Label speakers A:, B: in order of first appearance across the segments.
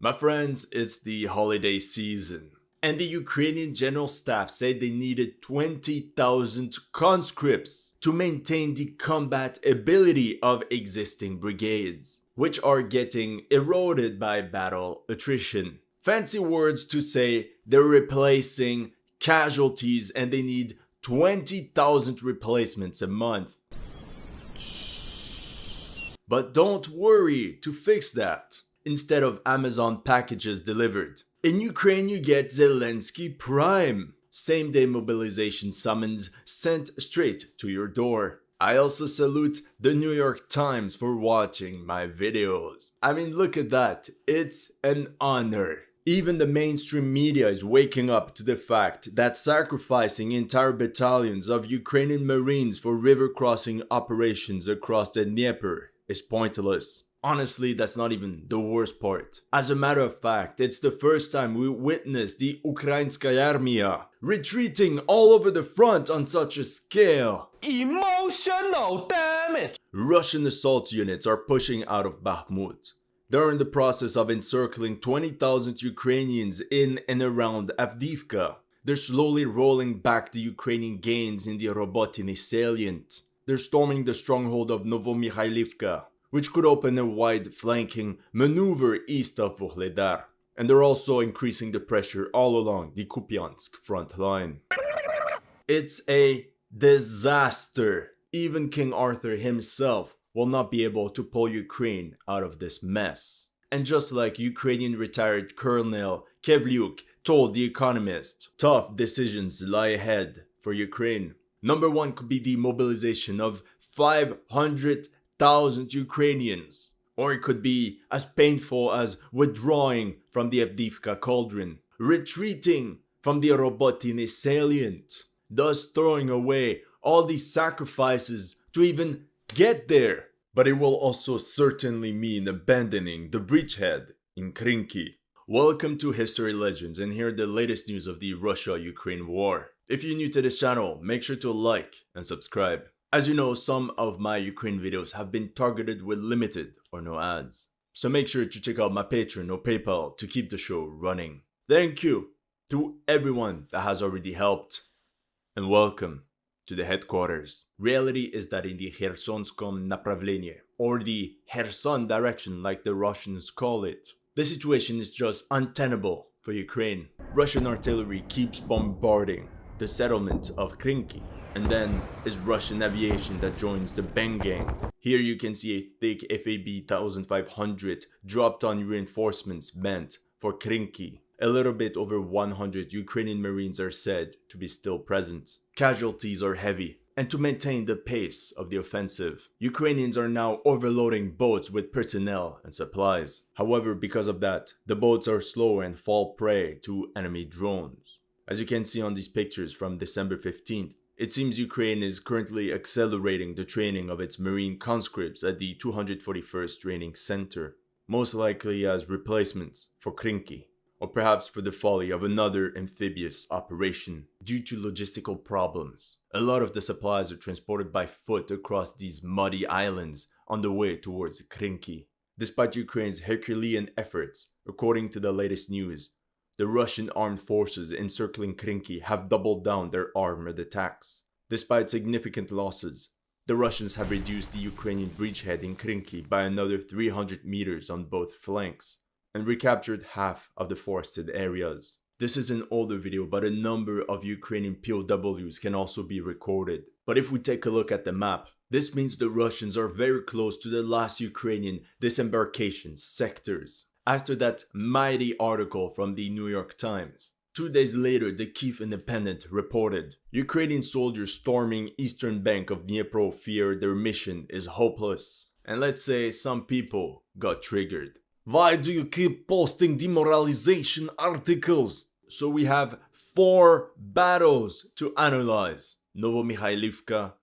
A: My friends, it's the holiday season, and the Ukrainian General Staff said they needed 20,000 conscripts to maintain the combat ability of existing brigades, which are getting eroded by battle attrition. Fancy words to say they're replacing casualties and they need 20,000 replacements a month. But don't worry to fix that. Instead of Amazon packages delivered, in Ukraine you get Zelensky Prime, same-day mobilization summons sent straight to your door. I also salute the New York Times for watching my videos. I mean, look at that, it's an honor. Even the mainstream media is waking up to the fact that sacrificing entire battalions of Ukrainian Marines for river crossing operations across the Dnieper is pointless. Honestly, that's not even the worst part. As a matter of fact, it's the first time we witnessed the Ukrainskaya Armia retreating all over the front on such a scale.
B: Emotional damage!
A: Russian assault units are pushing out of Bakhmut. They're in the process of encircling 20,000 Ukrainians in and around Avdiivka. They're slowly rolling back the Ukrainian gains in the Robotyne salient. They're storming the stronghold of Novomykhailivka, which could open a wide flanking maneuver east of Vuhledar. And they're also increasing the pressure all along the Kupiansk front line. It's a disaster. Even King Arthur himself will not be able to pull Ukraine out of this mess. And just like Ukrainian retired Colonel Kevliuk told The Economist, tough decisions lie ahead for Ukraine. Number one could be the mobilization of 500,000 Ukrainians. Or it could be as painful as withdrawing from the Avdiivka cauldron, retreating from the Robotyne salient, thus throwing away all these sacrifices to even get there. But it will also certainly mean abandoning the bridgehead in Krinky. Welcome to History Legends, and here are the latest news of the Russia-Ukraine war. If you're new to this channel, make sure to like and subscribe. As you know, some of my Ukraine videos have been targeted with limited or no ads. So make sure to check out my Patreon or PayPal to keep the show running. Thank you to everyone that has already helped. And welcome to the headquarters. Reality is that in the Khersonskom направление, or the Kherson direction like the Russians call it, the situation is just untenable for Ukraine. Russian artillery keeps bombarding the settlement of Krinky, and then is Russian aviation that joins the Bang Gang. Here you can see a thick FAB 1500 dropped on reinforcements meant for Krinky. A little bit over 100 Ukrainian Marines are said to be still present. Casualties are heavy, and to maintain the pace of the offensive, Ukrainians are now overloading boats with personnel and supplies. However, because of that, the boats are slow and fall prey to enemy drones. As you can see on these pictures from December 15th, it seems Ukraine is currently accelerating the training of its Marine conscripts at the 241st Training Center, most likely as replacements for Krinky, or perhaps for the folly of another amphibious operation. Due to logistical problems, a lot of the supplies are transported by foot across these muddy islands on the way towards Krinky. Despite Ukraine's Herculean efforts, according to the latest news, the Russian armed forces encircling Krinky have doubled down their armored attacks. Despite significant losses, the Russians have reduced the Ukrainian bridgehead in Krinky by another 300 meters on both flanks, and recaptured half of the forested areas. This is an older video, but a number of Ukrainian POWs can also be recorded. But if we take a look at the map, this means the Russians are very close to the last Ukrainian disembarkation sectors. After that mighty article from the New York Times, 2 days later the Kyiv Independent reported, Ukrainian soldiers storming eastern bank of Dnipro fear their mission is hopeless. And let's say some people got triggered. Why do you keep posting demoralization articles? So we have 4 battles to analyze: Novomykhailivka,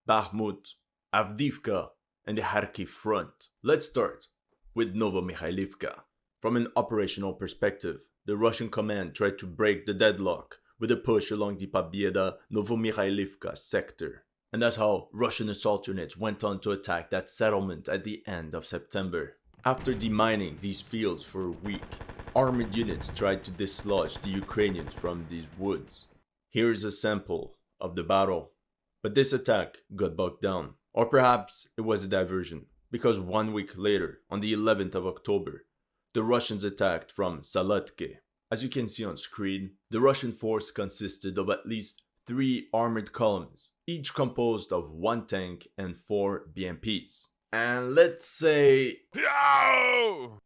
A: Bakhmut, Avdiivka, and the Kharkiv front. Let's start with Novomykhailivka. From an operational perspective, the Russian command tried to break the deadlock with a push along the Pobieda-Novomykhailivka sector. And that's how Russian assault units went on to attack that settlement at the end of September. After demining these fields for a week, armored units tried to dislodge the Ukrainians from these woods. Here is a sample of the battle. But this attack got bogged down. Or perhaps it was a diversion, because 1 week later, on the 11th of October, the Russians attacked from Salatke. As you can see on screen, the Russian force consisted of at least 3 armored columns, each composed of 1 tank and 4 BMPs. And let's say,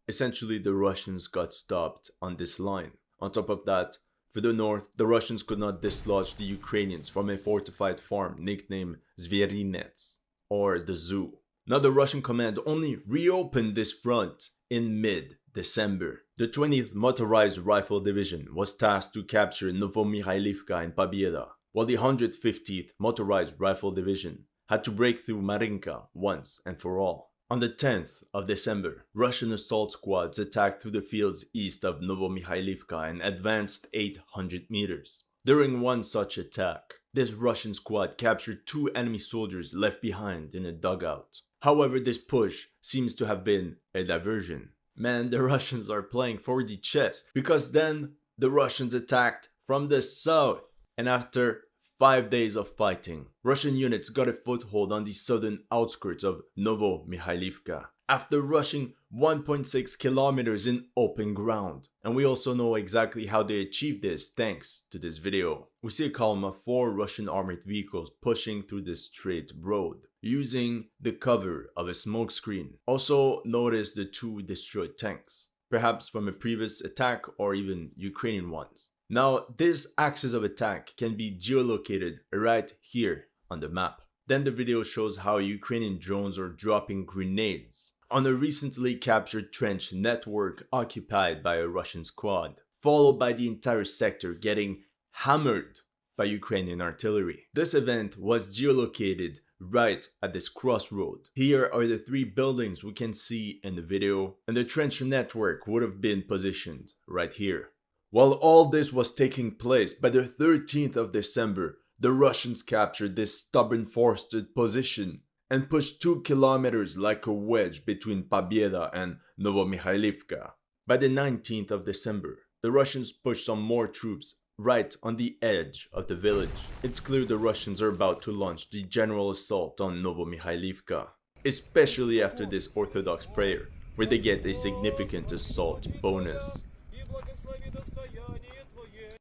A: essentially the Russians got stopped on this line. On top of that, for the north, the Russians could not dislodge the Ukrainians from a fortified farm nicknamed Zverinets, or the zoo. Now the Russian command only reopened this front in mid-December. The 20th Motorized Rifle Division was tasked to capture Novomykhailivka and Pobieda, while the 150th Motorized Rifle Division had to break through Marinka once and for all. On the 10th of December, Russian assault squads attacked through the fields east of Novomykhailivka and advanced 800 meters. During one such attack, this Russian squad captured 2 enemy soldiers left behind in a dugout. However, this push seems to have been a diversion. Man, the Russians are playing 4D chess, because then the Russians attacked from the south, and after 5 days of fighting, Russian units got a foothold on the southern outskirts of Novomykhailivka after rushing 1.6 kilometers in open ground. And we also know exactly how they achieved this thanks to this video. We see a column of 4 Russian armored vehicles pushing through this straight road, using the cover of a smoke screen. Also notice the 2 destroyed tanks, perhaps from a previous attack or even Ukrainian ones. Now, this axis of attack can be geolocated right here on the map. Then the video shows how Ukrainian drones are dropping grenades on a recently captured trench network occupied by a Russian squad, followed by the entire sector getting hammered by Ukrainian artillery. This event was geolocated right at this crossroad. Here are the 3 buildings we can see in the video, and the trench network would have been positioned right here. While all this was taking place, by the 13th of December, the Russians captured this stubborn forested position and pushed 2 kilometers like a wedge between Pobieda and Novomykhailivka. By the 19th of December, the Russians pushed some more troops right on the edge of the village. It's clear the Russians are about to launch the general assault on Novomykhailivka, especially after this Orthodox prayer, where they get a significant assault bonus.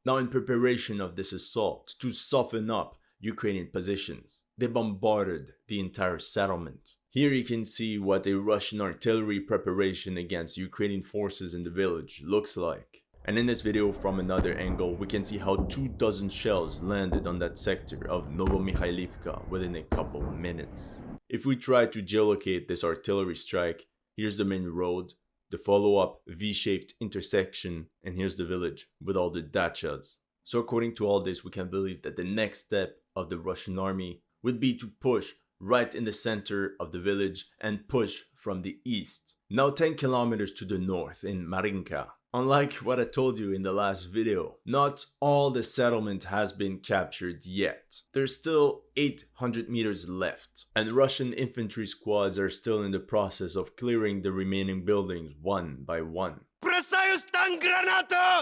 A: Now, in preparation of this assault, to soften up Ukrainian positions, they bombarded the entire settlement. Here you can see what a Russian artillery preparation against Ukrainian forces in the village looks like. And in this video, from another angle, we can see how 24 shells landed on that sector of Novomykhailivka within a couple of minutes. If we try to geolocate this artillery strike, here's the main road, the follow-up V-shaped intersection, and here's the village with all the dachas. So according to all this, we can believe that the next step of the Russian army would be to push right in the center of the village and push from the east. Now 10 kilometers to the north in Marinka. Unlike what I told you in the last video, not all the settlement has been captured yet. There's still 800 meters left, and Russian infantry squads are still in the process of clearing the remaining buildings one by one.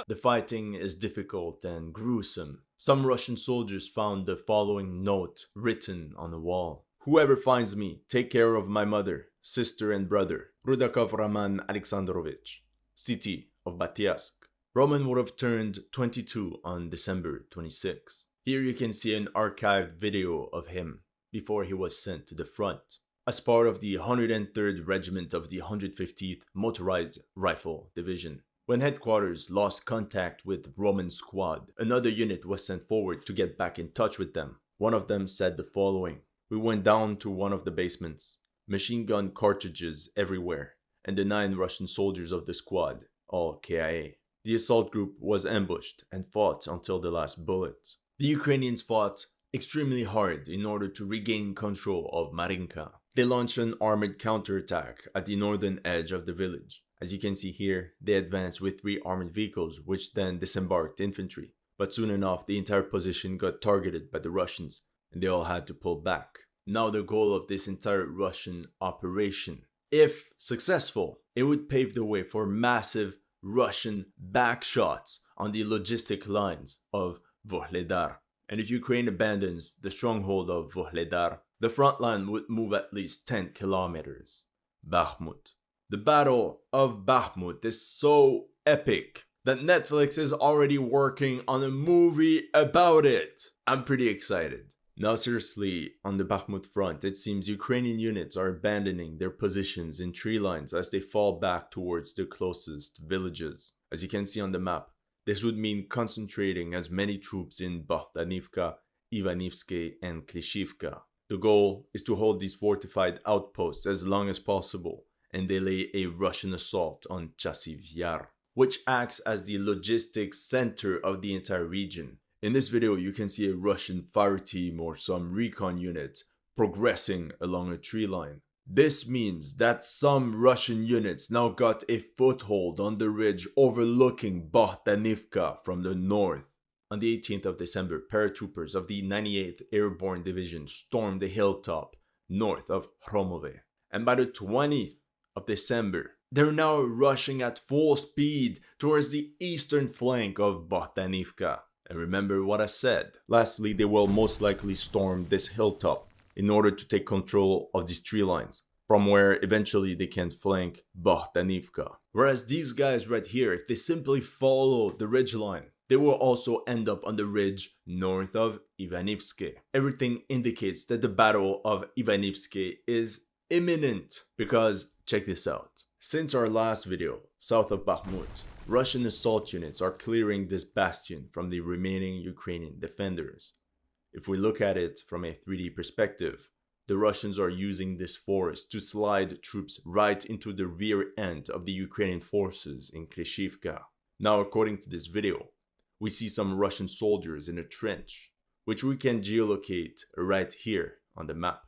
A: The fighting is difficult and gruesome. Some Russian soldiers found the following note written on the wall: "Whoever finds me, take care of my mother, sister and brother. Rudakov Roman Alexandrovich, city of Batyatsk." Roman would have turned 22 on December 26. Here you can see an archived video of him before he was sent to the front as part of the 103rd Regiment of the 150th Motorized Rifle Division. When headquarters lost contact with Roman's squad, another unit was sent forward to get back in touch with them. One of them said the following: "We went down to one of the basements, machine gun cartridges everywhere, and the 9 Russian soldiers of the squad, all KIA. The assault group was ambushed and fought until the last bullet." The Ukrainians fought extremely hard in order to regain control of Marinka. They launched an armored counterattack at the northern edge of the village. As you can see here, they advanced with 3 armored vehicles, which then disembarked infantry. But soon enough, the entire position got targeted by the Russians, and they all had to pull back. Now the goal of this entire Russian operation, if successful, it would pave the way for massive Russian backshots on the logistic lines of Vuhledar. And if Ukraine abandons the stronghold of Vuhledar, the front line would move at least 10 kilometers. Bakhmut. The Battle of Bakhmut is so epic that Netflix is already working on a movie about it. I'm pretty excited. Now seriously, on the Bakhmut front, it seems Ukrainian units are abandoning their positions in tree lines as they fall back towards the closest villages. As you can see on the map, this would mean concentrating as many troops in Bohdanivka, Ivanivske, and Klishivka. The goal is to hold these fortified outposts as long as possible and delay a Russian assault on Chasiv Yar, which acts as the logistics center of the entire region. In this video, you can see a Russian fire team or some recon units progressing along a tree line. This means that some Russian units now got a foothold on the ridge overlooking Bohdanivka from the north. On the 18th of December, paratroopers of the 98th Airborne Division stormed the hilltop north of Hromove. And by the 20th of December, they're now rushing at full speed towards the eastern flank of Bohdanivka. And remember what I said. Lastly, they will most likely storm this hilltop in order to take control of these tree lines, from where eventually they can flank Bohdanivka. Whereas these guys right here, if they simply follow the ridgeline, they will also end up on the ridge north of Ivanivske. Everything indicates that the Battle of Ivanivske is imminent, because check this out. Since our last video, south of Bakhmut, Russian assault units are clearing this bastion from the remaining Ukrainian defenders. If we look at it from a 3D perspective, the Russians are using this forest to slide troops right into the rear end of the Ukrainian forces in Klishivka. Now, according to this video, we see some Russian soldiers in a trench, which we can geolocate right here on the map.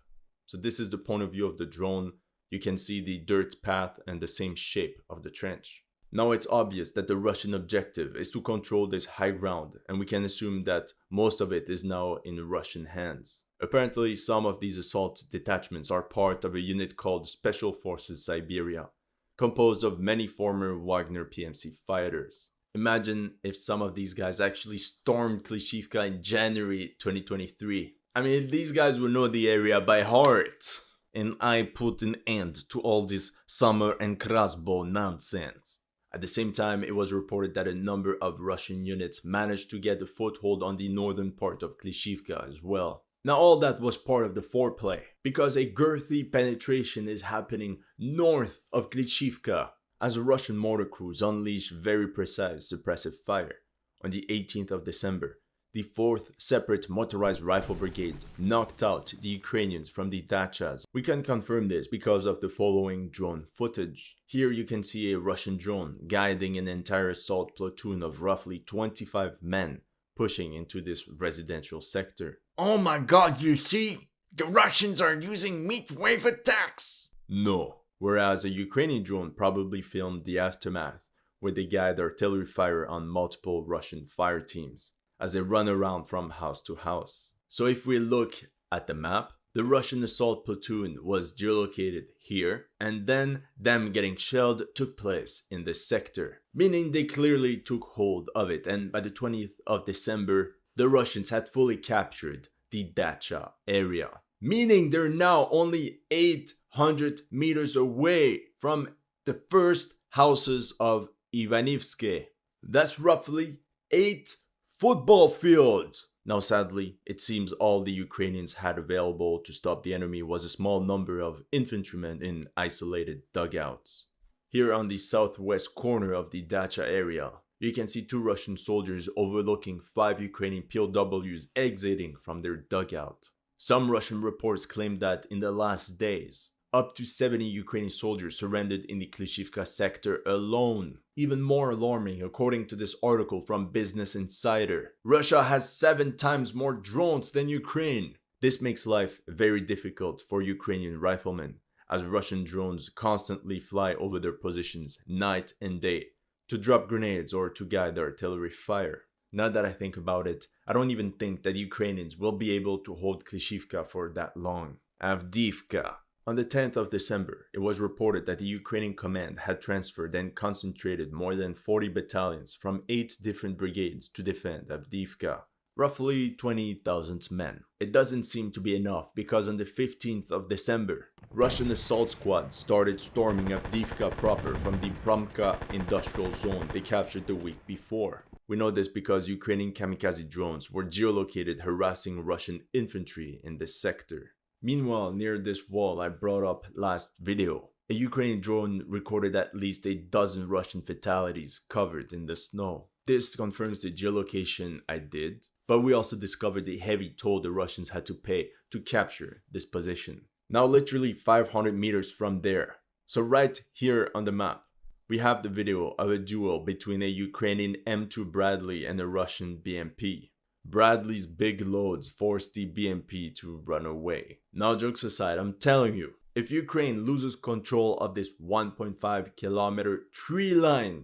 A: So this is the point of view of the drone. You can see the dirt path and the same shape of the trench. Now it's obvious that the Russian objective is to control this high ground, and we can assume that most of it is now in Russian hands. Apparently, some of these assault detachments are part of a unit called Special Forces Siberia, composed of many former Wagner PMC fighters. Imagine if some of these guys actually stormed Klishivka in January 2023. I mean, these guys will know the area by heart. And I put an end to all this Summer and Krasbo nonsense. At the same time, it was reported that a number of Russian units managed to get a foothold on the northern part of Klishivka as well. Now all that was part of the foreplay, because a girthy penetration is happening north of Klishivka as Russian mortar crews unleash very precise suppressive fire. On the 18th of December, the 4th Separate Motorized Rifle Brigade knocked out the Ukrainians from the dachas. We can confirm this because of the following drone footage. Here you can see a Russian drone guiding an entire assault platoon of roughly 25 men pushing into this residential sector. Oh my god, you see? The Russians are using meat wave attacks! No. Whereas a Ukrainian drone probably filmed the aftermath, where they guide artillery fire on multiple Russian fire teams as they run around from house to house. So if we look at the map, the Russian assault platoon was geolocated here, and then them getting shelled took place in this sector, meaning they clearly took hold of it, and by the 20th of December, the Russians had fully captured the Dacha area, meaning they're now only 800 meters away from the first houses of Ivanivske. That's roughly 8 football fields. Now sadly, it seems all the Ukrainians had available to stop the enemy was a small number of infantrymen in isolated dugouts. Here on the southwest corner of the Dacha area, you can see 2 Russian soldiers overlooking 5 Ukrainian POWs exiting from their dugout. Some Russian reports claim that in the last days, up to 70 Ukrainian soldiers surrendered in the Klishivka sector alone. Even more alarming, according to this article from Business Insider, Russia has 7 times more drones than Ukraine. This makes life very difficult for Ukrainian riflemen, as Russian drones constantly fly over their positions night and day to drop grenades or to guide artillery fire. Now that I think about it, I don't even think that Ukrainians will be able to hold Klishivka for that long. Avdiivka. On the 10th of December, it was reported that the Ukrainian command had transferred and concentrated more than 40 battalions from 8 different brigades to defend Avdiivka, roughly 20,000 men. It doesn't seem to be enough because on the 15th of December, Russian assault squads started storming Avdiivka proper from the Promka industrial zone they captured the week before. We know this because Ukrainian kamikaze drones were geolocated harassing Russian infantry in this sector. Meanwhile, near this wall I brought up last video, a Ukrainian drone recorded at least a dozen Russian fatalities covered in the snow. This confirms the geolocation I did, but we also discovered the heavy toll the Russians had to pay to capture this position. Now literally 500 meters from there, so right here on the map, we have the video of a duel between a Ukrainian M2 Bradley and a Russian BMP. Bradley's big loads forced the BMP to run away. Now jokes aside, I'm telling you, if Ukraine loses control of this 1.5 kilometer tree line,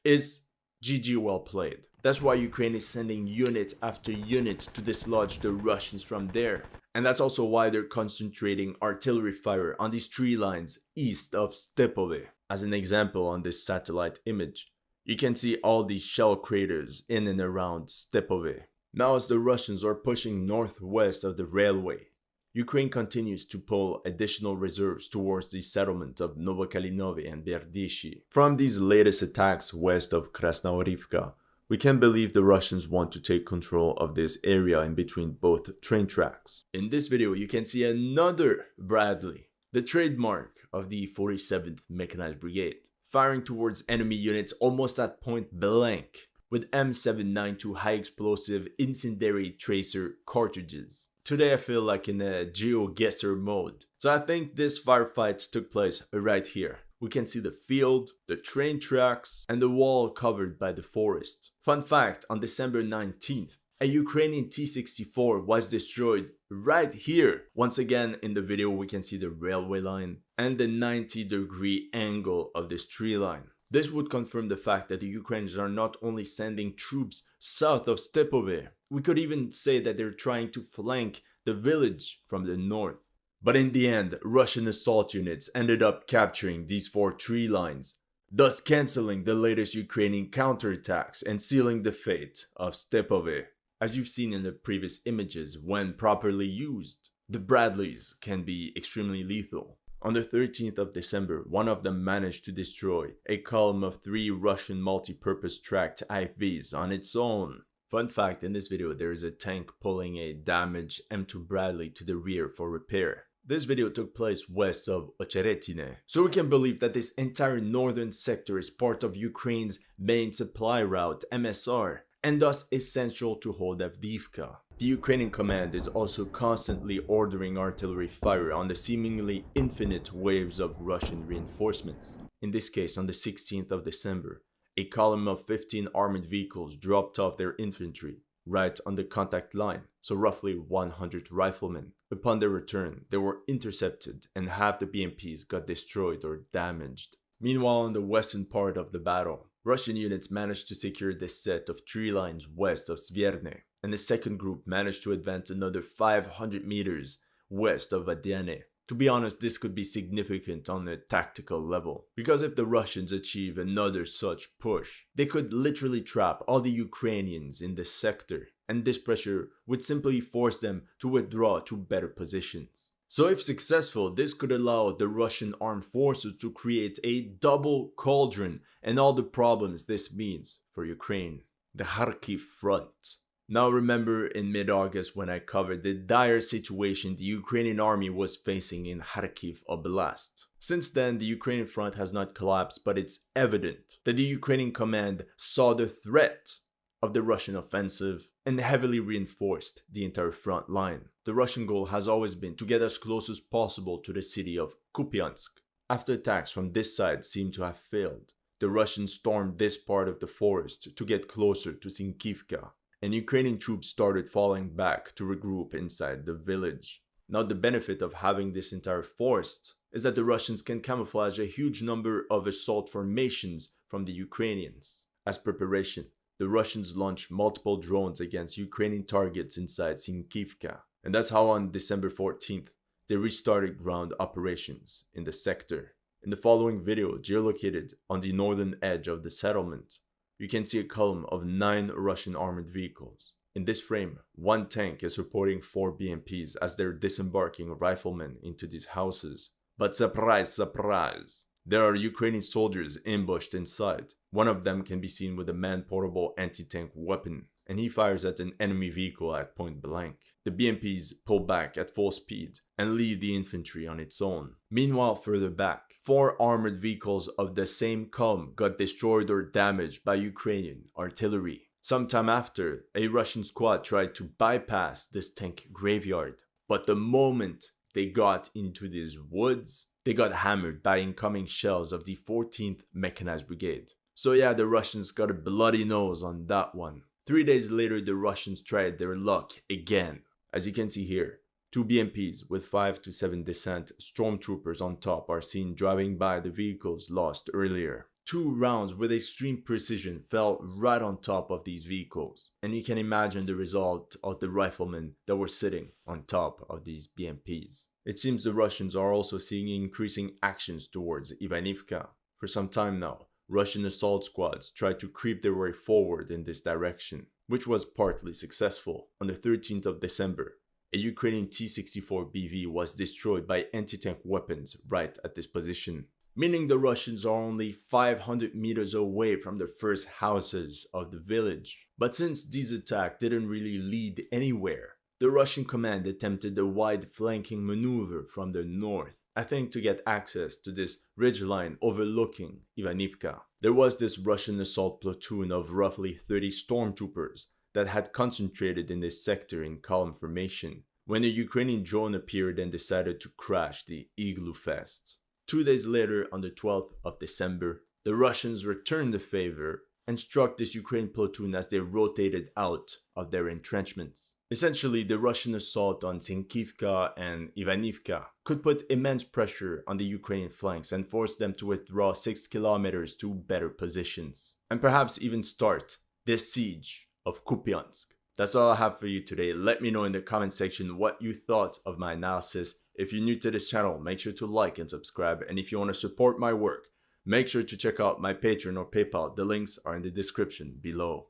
A: it's GG well played. That's why Ukraine is sending unit after unit to dislodge the Russians from there. And that's also why they're concentrating artillery fire on these tree lines east of Stepove. As an example on this satellite image, you can see all these shell craters in and around Stepove. Now as the Russians are pushing northwest of the railway, Ukraine continues to pull additional reserves towards the settlement of Novomykhailivka and Berdishi. From these latest attacks west of Krasnoorivka, we can believe the Russians want to take control of this area in between both train tracks. In this video, you can see another Bradley, the trademark of the 47th Mechanized Brigade, firing towards enemy units almost at point blank with M792 high explosive incendiary tracer cartridges. Today I feel like in a GeoGuessr mode. So I think this firefight took place right here. We can see the field, the train tracks, and the wall covered by the forest. Fun fact, on December 19th, a Ukrainian T-64 was destroyed right here. Once again, in the video we can see the railway line and the 90-degree angle of this tree line. This would confirm the fact that the Ukrainians are not only sending troops south of Stepove, we could even say that they're trying to flank the village from the north. But in the end, Russian assault units ended up capturing these 4 tree lines, thus cancelling the latest Ukrainian counterattacks and sealing the fate of Stepove. As you've seen in the previous images, when properly used, the Bradleys can be extremely lethal. On the 13th of December, one of them managed to destroy a column of 3 Russian multi-purpose tracked IFVs on its own. Fun fact, in this video there is a tank pulling a damaged M2 Bradley to the rear for repair. This video took place west of Ocheretine, so we can believe that this entire northern sector is part of Ukraine's main supply route, MSR, and thus essential to hold Avdiivka. The Ukrainian command is also constantly ordering artillery fire on the seemingly infinite waves of Russian reinforcements. In this case, on the 16th of December, a column of 15 armored vehicles dropped off their infantry right on the contact line, so roughly 100 riflemen. Upon their return, they were intercepted and half the BMPs got destroyed or damaged. Meanwhile, in the western part of the battle, Russian units managed to secure this set of tree lines west of Svierne, and the second group managed to advance another 500 meters west of Vadiane. To be honest, this could be significant on a tactical level, because if the Russians achieve another such push, they could literally trap all the Ukrainians in this sector, and this pressure would simply force them to withdraw to better positions. So if successful, this could allow the Russian armed forces to create a double cauldron and all the problems this means for Ukraine. The Kharkiv front. Now remember in mid-August when I covered the dire situation the Ukrainian army was facing in Kharkiv Oblast. Since then, the Ukrainian front has not collapsed, but it's evident that the Ukrainian command saw the threat of the Russian offensive and heavily reinforced the entire front line. The Russian goal has always been to get as close as possible to the city of Kupiansk. After attacks from this side seemed to have failed, the Russians stormed this part of the forest to get closer to Sinkivka, and Ukrainian troops started falling back to regroup inside the village. Now the benefit of having this entire forest is that the Russians can camouflage a huge number of assault formations from the Ukrainians. As preparation, the Russians launched multiple drones against Ukrainian targets inside Sinkivka. And that's how on December 14th, they restarted ground operations in the sector. In the following video, geolocated on the northern edge of the settlement, you can see a column of 9 Russian armored vehicles. In this frame, one tank is supporting 4 BMPs as they're disembarking riflemen into these houses. But surprise, surprise! There are Ukrainian soldiers ambushed inside. One of them can be seen with a man-portable anti-tank weapon, and he fires at an enemy vehicle at point blank. The BMPs pull back at full speed and leave the infantry on its own. Meanwhile, further back, 4 armored vehicles of the same column got destroyed or damaged by Ukrainian artillery. Sometime after, a Russian squad tried to bypass this tank graveyard, but the moment they got into these woods, they got hammered by incoming shells of the 14th Mechanized Brigade. So yeah, the Russians got a bloody nose on that one. 3 days later, the Russians tried their luck again. As you can see here, 2 BMPs with 5 to 7 descent stormtroopers on top are seen driving by the vehicles lost earlier. 2 rounds with extreme precision fell right on top of these vehicles, and you can imagine the result of the riflemen that were sitting on top of these BMPs. It seems the Russians are also seeing increasing actions towards Ivanivka. For some time now, Russian assault squads tried to creep their way forward in this direction, which was partly successful. On the 13th of December, a Ukrainian T-64 BV was destroyed by anti-tank weapons right at this position, meaning the Russians are only 500 meters away from the first houses of the village. But since these attacks didn't really lead anywhere, the Russian command attempted a wide flanking maneuver from the north, I think to get access to this ridgeline overlooking Ivanivka. There was this Russian assault platoon of roughly 30 stormtroopers that had concentrated in this sector in column formation, when a Ukrainian drone appeared and decided to crash the Igloo Fest. 2 days later, on the 12th of December, the Russians returned the favor and struck this Ukrainian platoon as they rotated out of their entrenchments. Essentially, the Russian assault on Zinkivka and Ivanivka could put immense pressure on the Ukrainian flanks and force them to withdraw 6 kilometers to better positions, and perhaps even start this siege of Kupiansk. That's all I have for you today. Let me know in the comment section what you thought of my analysis. If you're new to this channel, make sure to like and subscribe, and if you want to support my work, make sure to check out my Patreon or PayPal. The links are in the description below.